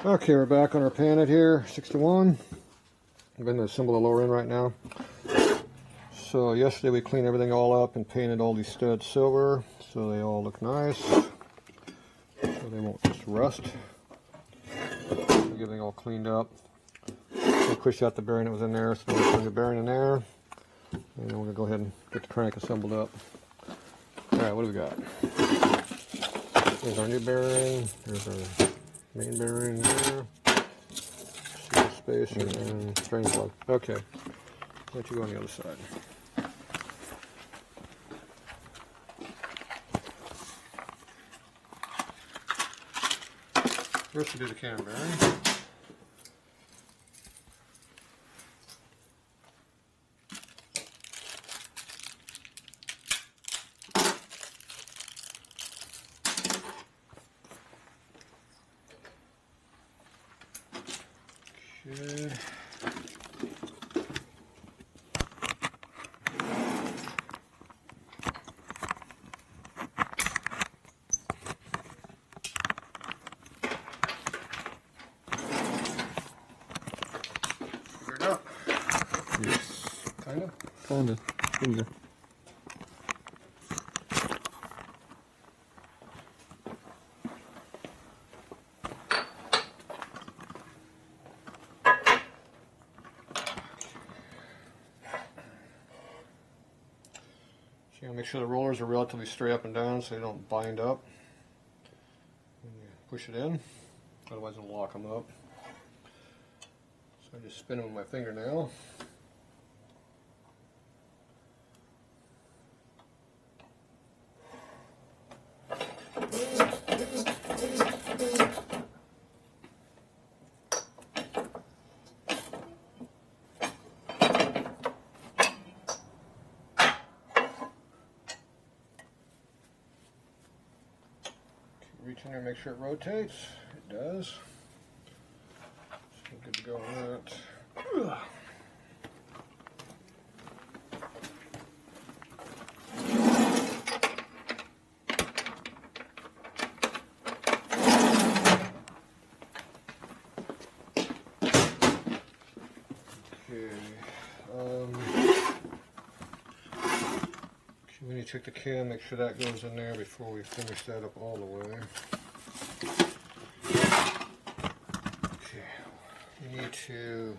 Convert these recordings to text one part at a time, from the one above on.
Okay, we're back on our panhead here, 61. I'm going to assemble the lower end right now. So yesterday we cleaned everything all up and painted all these studs silver so they all look nice, so they won't just rust. Get everything all cleaned up. We'll push out the bearing that was in there, so we'll put the bearing in there, and then we're going to go ahead and get the crank assembled up. Alright, what do we got? Here's our new bearing, here's our main bearing there, spacer and drain plug. Okay, let you go on the other side. First we do the cam bearing. Okay. Figured out. Yes. Kinda? Kinda. Kinda. So you gotta make sure the rollers are relatively straight up and down so they don't bind up when you push it in, otherwise it'll lock them up. So I just spin them with my fingernail. Reach in there and make sure it rotates. It does. So good to go on that. When you check the cam, make sure that goes in there before we finish that up all the way. Okay, we need to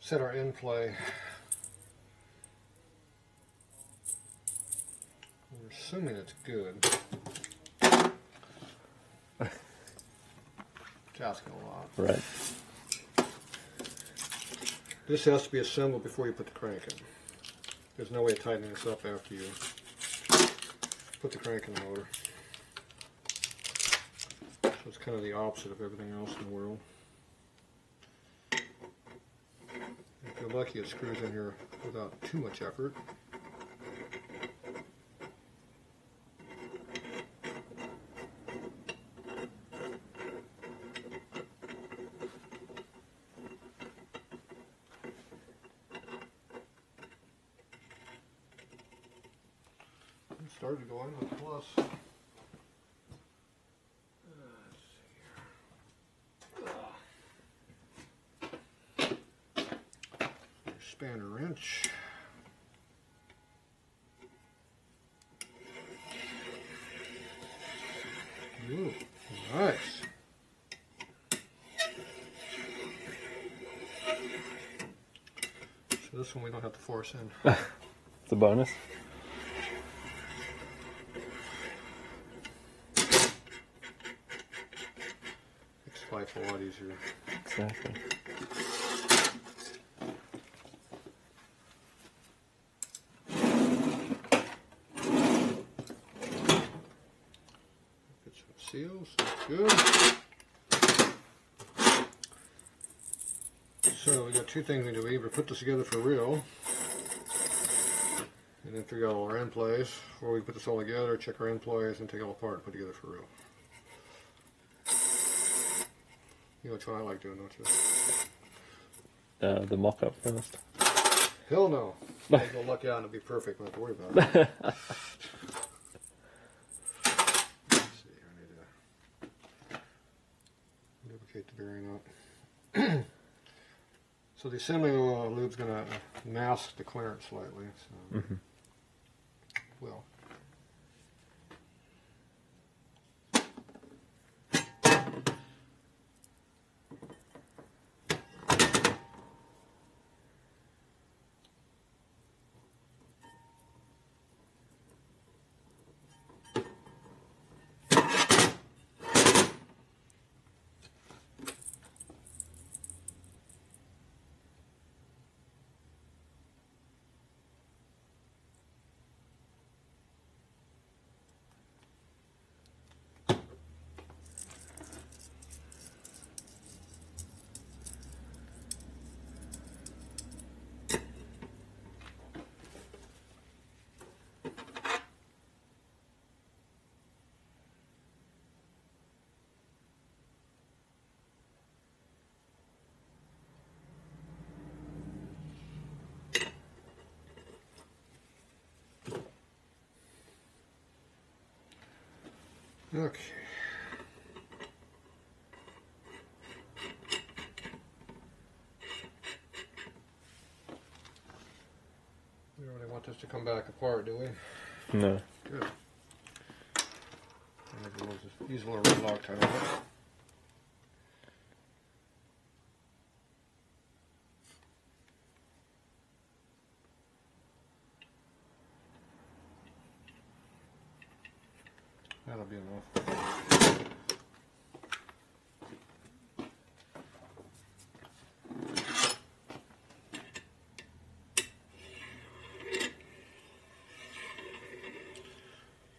set our end play. We're assuming it's good. It's asking a lot. Right. This has to be assembled before you put the crank in. There's no way of tightening this up after you put the crank in the motor. So it's kind of the opposite of everything else in the world. If you're lucky, it screws in here without too much effort. Started going with plus. Let's see here. Spanner wrench. Ooh, nice. So this one we don't have to force in. It's a bonus. Life's a lot easier. Exactly. Get some seals. That's good. So we got two things we do. We either put this together for real and then figure out all our end plays, or we put this all together, check our end plays, and take it all apart and put it together for real. You know which one I like doing, don't you? The mock-up first. Hell no. I'll go luck out and it'll be perfect. I don't have to worry about it. Let's see here. I need to take the bearing out. So the assembly lube's going to mask the clearance slightly. So will. Okay. We don't really want this to come back apart, do we? No. Good. Maybe we'll just use a little red Loctite on it. That'll be enough.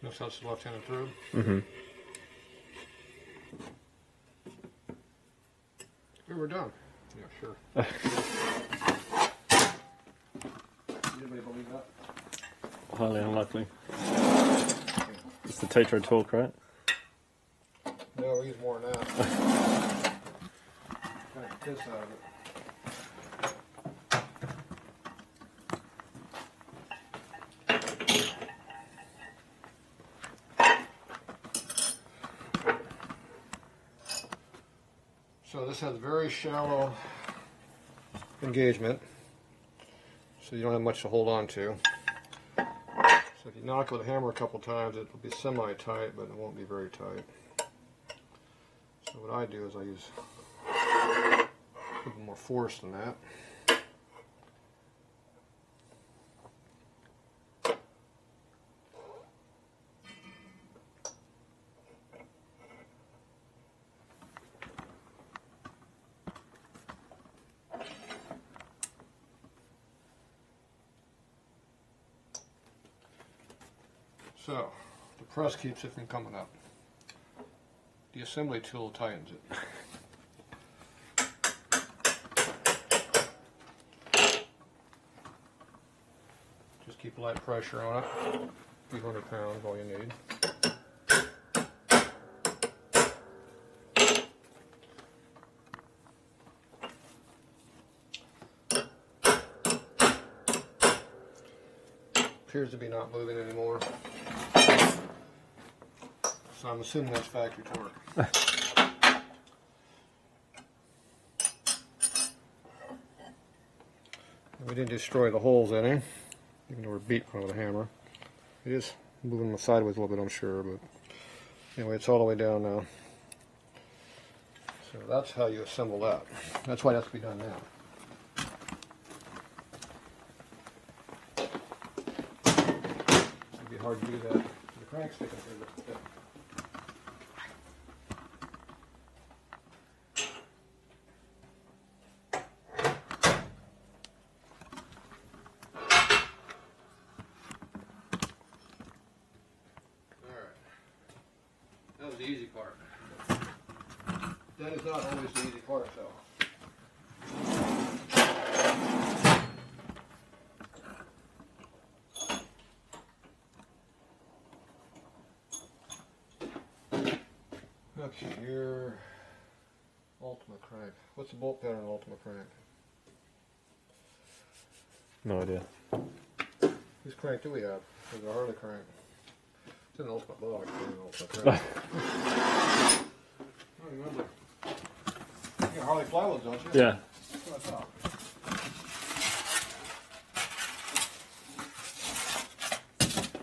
Notice that's the left-handed through. We were done. Yeah, sure. Anybody believe that? Highly unlikely. It's the Tatro torque, right? No, we use more than that. Kind of piss out of it. So this has very shallow engagement, so you don't have much to hold on to. So if you knock with a hammer a couple times, it will be semi-tight, but it won't be very tight. So what I do is I use a little more force than that. So, the press keeps it from coming up. The assembly tool tightens it. Just keep light pressure on it. A few 100 pounds, all you need. Appears to be not moving anymore. So I'm assuming that's factory torque. We didn't destroy the holes any, even though we're beating one with a hammer. It is moving them sideways a little bit, I'm sure, but anyway, it's all the way down now. So that's how you assemble that. That's why it has to be done now. It'd be hard to do that with the crank sticking through the tip. That was the easy part. That is not always the easy part, though. Okay, your Ultima crank. What's the bolt pattern on Ultima crank? No idea. Whose crank do we have? There's a Harley crank. It's an Ultima block. Ultima crank. I don't remember. Harley flywheels, don't you? Yeah. That's what I thought.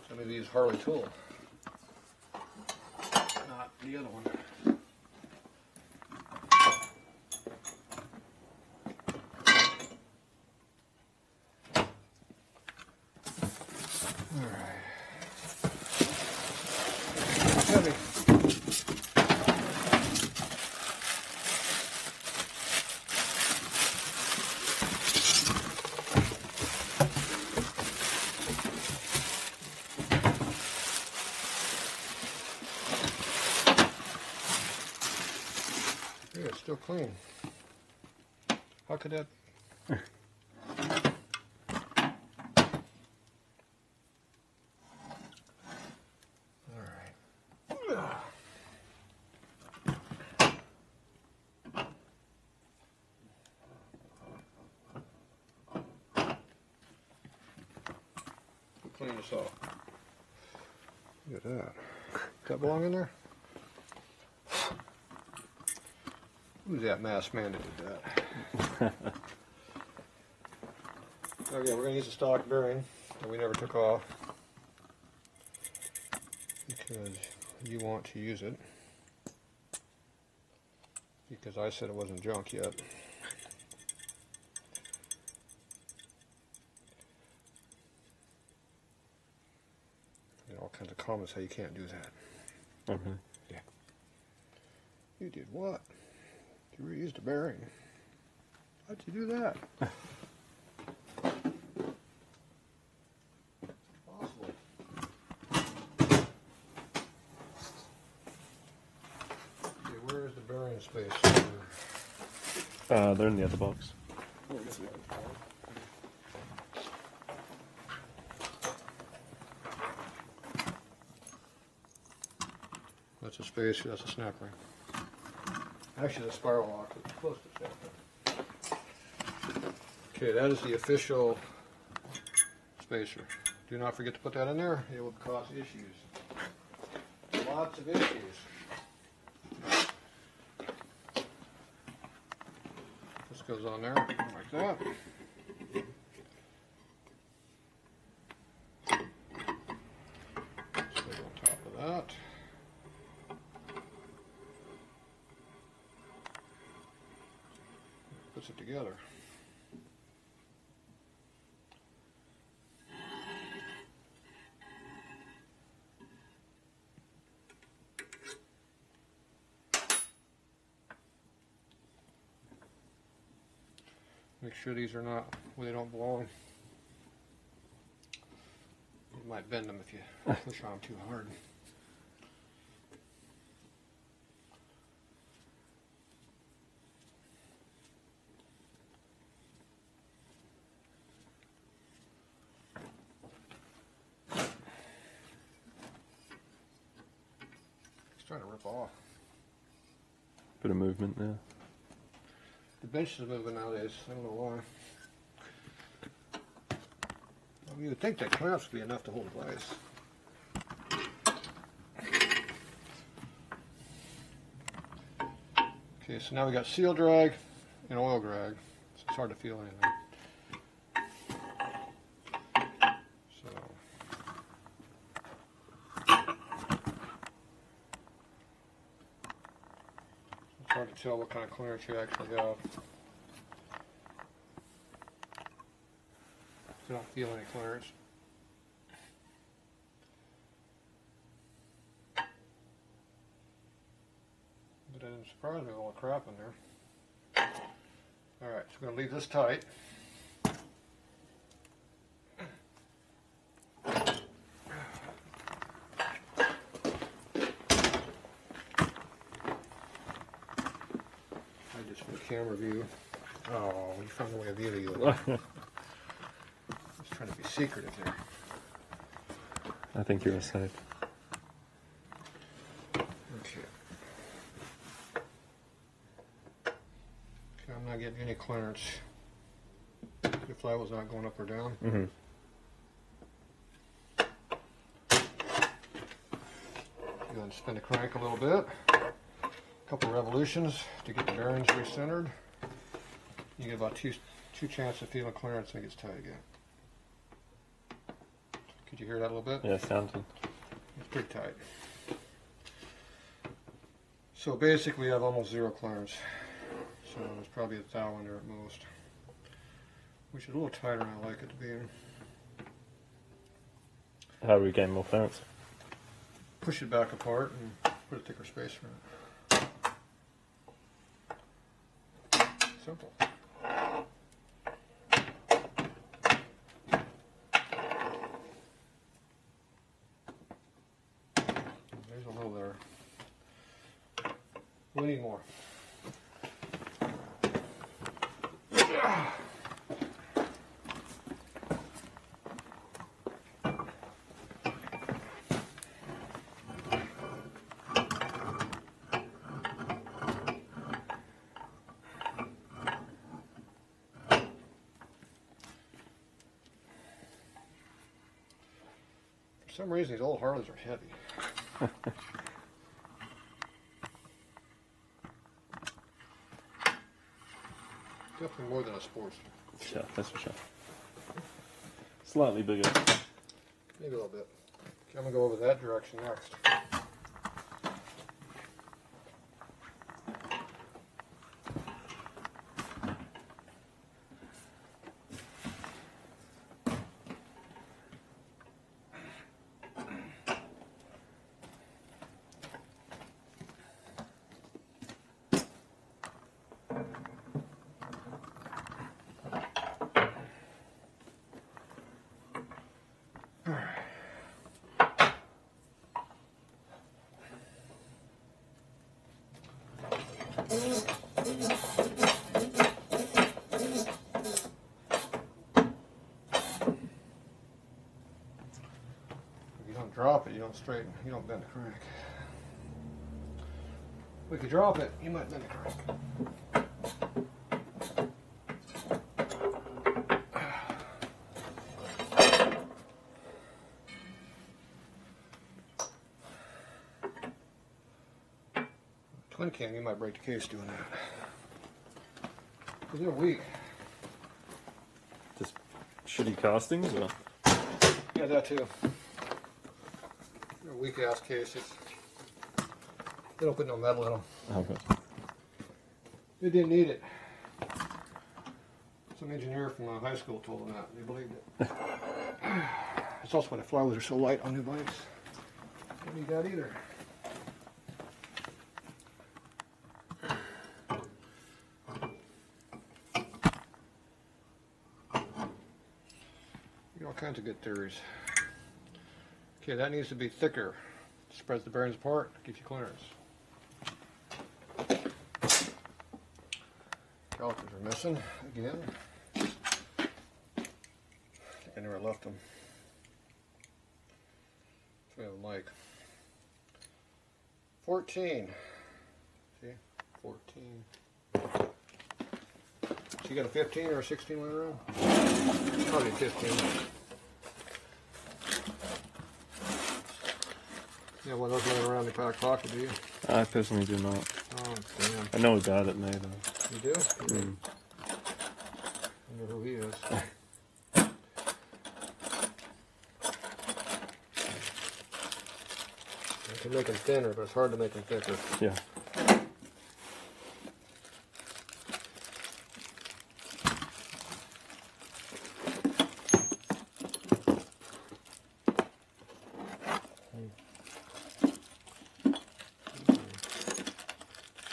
So maybe use Harley tool. Not the other one. Alright. Heavy. Yeah, it's still clean. How could that? Clean this off. Look at that. Does that belong in there? Who's that masked man that did that? Okay, we're going to use a stock bearing that we never took off because you want to use it, because I said it wasn't junk yet. All kinds of comments how you can't do that. Okay. Yeah. You did what? You reused a bearing. How'd you do that? Possible. Okay, where is the bearing space? They're in the other box. That's a space, that's a snap ring. Actually, the spiral lock is close to snap ring. Okay, that is the official spacer. Do not forget to put that in there. It will cause issues. Lots of issues. This goes on there like that. This goes on top of that. Puts it together. Make sure these are not where they don't belong. You might bend them if you push on them too hard. It's trying to rip off. Bit of movement there. The bench is moving nowadays. I don't know why. Well, you would think that clamps would be enough to hold it place. Okay, so now we got seal drag and oil drag. So it's hard to feel anything. So it's hard to tell what kind of clearance you actually have. I don't feel any clearance. But that didn't surprise me with all the crap in there. Alright, so we're going to leave this tight. I just for camera view. Oh, you found a way of viewing you. I was trying to be secretive there. I think you're safe. Okay. Okay, I'm not getting any clearance. The flywheel's not going up or down. Mm-hmm. Go and spin the crank a little bit. couple revolutions to get the bearings recentered. You get about two chances of feeling clearance and it gets tight again. Could you hear that a little bit? Yeah, sounding. It's pretty tight. So basically I have almost zero clearance. So there's probably a thou in there at most. Which is a little tighter than I like it to be in. How do we gain more clearance? Push it back apart and put a thicker spacer in it. Simple. There's a little there. We need more. For some reason, these old Harleys are heavy. Definitely more than a Sportster. Yeah, that's for sure. Slightly bigger. Maybe a little bit. Okay, I'm going to go over that direction next. Drop it, you don't straighten, you don't bend the crank. If you drop it, you might bend the crank. 20 cam, you might break the case doing that. Because they're weak. Just shitty castings, or? Yeah, that too. They're weak ass cases. They don't put no metal in them. Okay. They didn't need it. Some engineer from high school told them that. They believed it. It's also why the flywheels are so light on new bikes. Don't need that either. All kinds of good theories. Okay, that needs to be thicker. Spreads the bearings apart, gives you clearance. Calipers are missing again. I think I never left them. So we have a mic. 14. See? 14. So you got a 15 or a 16 laying around? Probably 15. Yeah, one of those laying around in the back pocket, do you? I personally do not. Oh, damn. I know a guy that may, though. You do? Mm. I know who he is. I can make them thinner, but it's hard to make them thicker. Yeah.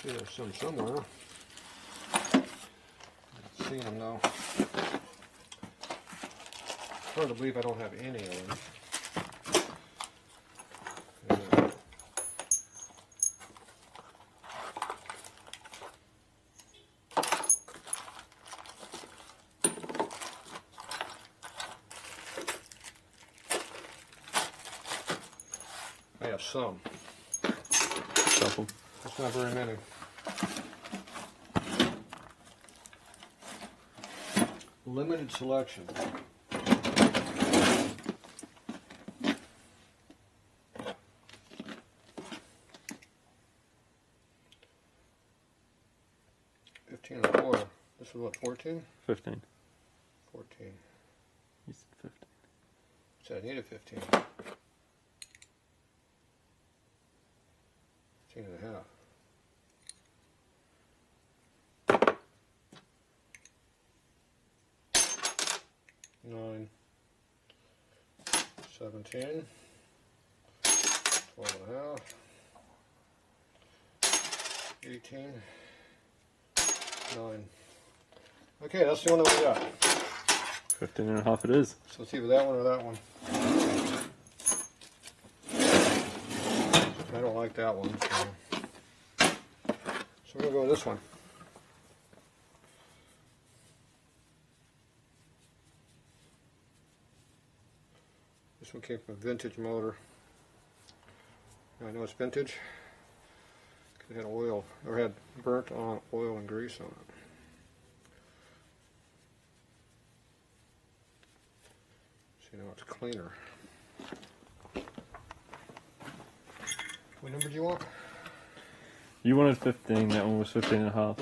There's some somewhere. I've seen them though. It's hard to believe I don't have any of them. I have some. Couple. That's not very many. Limited selection. 15 on the oil. This is what, 14? 15. 14. You said 15. Said I needed 15. 15 and a half. 9, 17, 12 and a half, 18, 9. Okay, that's the one that we got. 15 and a half it is. So let's see with that one or that one. I don't like that one. So we're going to go with this one. This one came from a vintage motor. I know it's vintage because it had oil, or had burnt on oil and grease on it. So now it's cleaner. What number do you want? You wanted 15, that one was 15 and a half.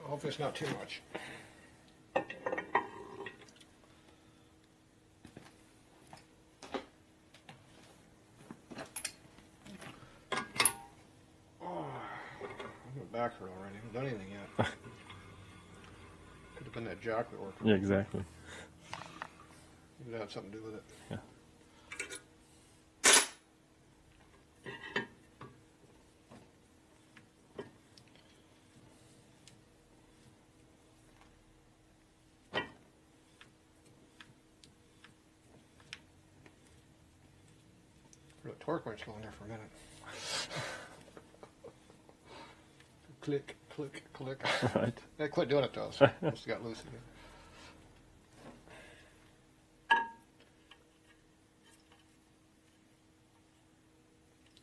Hopefully it's not too much. Back hurt already. I haven't done anything yet. Could have been that jack we worked with. Yeah, exactly. Maybe that had something to do with it. Yeah. The torque wrench going there for a minute. Click, click, click. Right. Yeah, quit doing it though. So must have got loose again.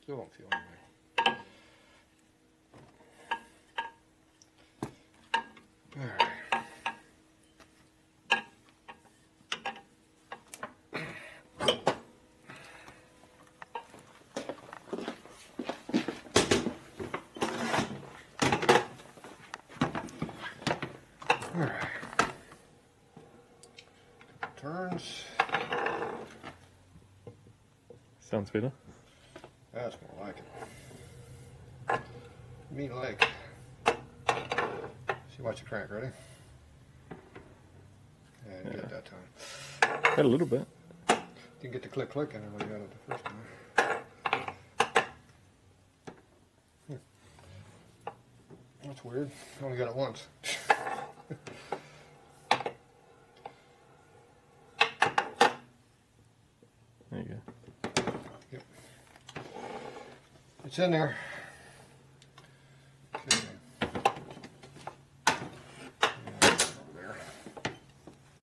Still don't feel anything. All right. All right. Turns. Sounds better. That's more like it. Mean leg. See, watch the crank. Ready? Yeah, you get it that time. Got a little bit. Didn't get the click click in there like you got it the first time. That's weird. I only got it once. There you go. Yep. It's in there.